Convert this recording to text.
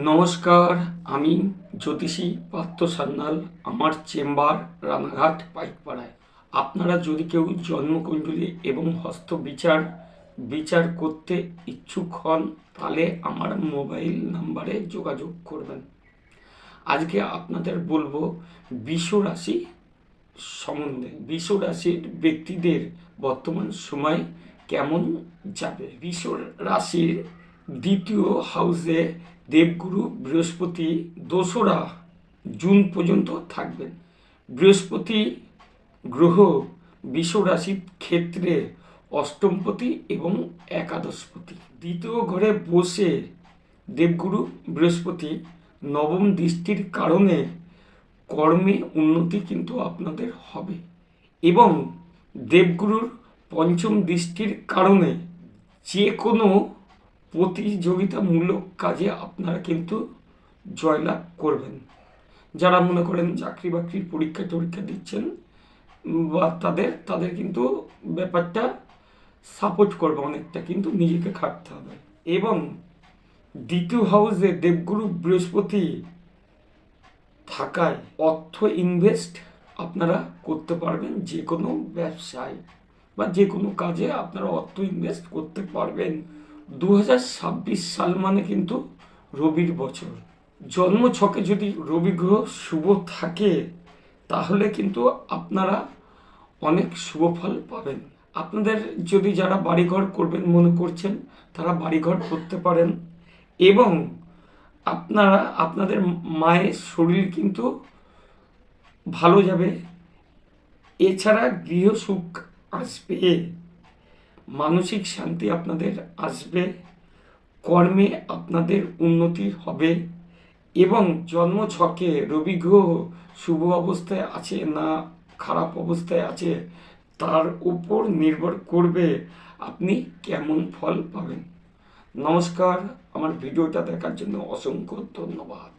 নমস্কার, আমি জ্যোতিষী পার্থ সান্যাল। আমার চেম্বার রানাঘাট পাইকপাড়ায়। আপনারা যদি কেউ জন্মকুণ্ডলী এবং বিচার করতে ইচ্ছুক হন, তাহলে আমার মোবাইল নাম্বারে যোগাযোগ করবেন। আজকে আপনাদের বলবো বৃষ রাশি সম্বন্ধে। বৃষ রাশির ব্যক্তিদের বর্তমান সময় কেমন যাবে। বৃষ রাশির দ্বিতীয় হাউসে দেবগুরু বৃহস্পতি 2রা জুন পর্যন্ত থাকবেন। বৃহস্পতি গ্রহ বৃষ রাশির ক্ষেত্রে অষ্টমপতি এবং একাদশপতি। দ্বিতীয় ঘরে বসে দেবগুরু বৃহস্পতি নবম দৃষ্টির কারণে কর্মে উন্নতি কিন্তু আপনাদের হবে, এবং দেবগুরুর পঞ্চম দৃষ্টির কারণে যে কোনো প্রতিযোগিতামূলক কাজে আপনারা কিন্তু জয়লাভ করবেন। যারা মনে করেন চাকরি বাকরির পরীক্ষা দিচ্ছেন বা তাদের কিন্তু ব্যাপারটা সাপোর্ট করবে অনেকটা, কিন্তু নিজেকে খাটতে হবে। এবং দ্বিতীয় হাউসে দেবগুরু বৃহস্পতি থাকায় অর্থ ইনভেস্ট আপনারা করতে পারবেন। যে কোনো ব্যবসায় বা যে কোনো কাজে আপনারা অর্থ ইনভেস্ট করতে পারবেন। 2026 সাল মানে কিন্তু রবির বছর। জন্ম ছকে যদি রবি গ্রহ শুভ থাকে, তাহলে কিন্তু আপনারা অনেক শুভ ফল পাবেন। আপনাদের যদি যারা বাড়িঘর করবেন মনে করছেন, তারা বাড়িঘর করতে পারেন, এবং আপনাদের মায়ের শরীর কিন্তু ভালো যাবে। এছাড়া গৃহসুখ আসবে, মানসিক শান্তি আপনাদের আসবে, কর্মে আপনাদের উন্নতি হবে। এবং জন্মছকে রবি গ্রহ শুভ অবস্থায় আছে না খারাপ অবস্থায় আছে, তার উপর নির্ভর করবে আপনি কেমন ফল পাবেন। নমস্কার, আমার ভিডিওটা দেখার জন্য অসংখ্য ধন্যবাদ।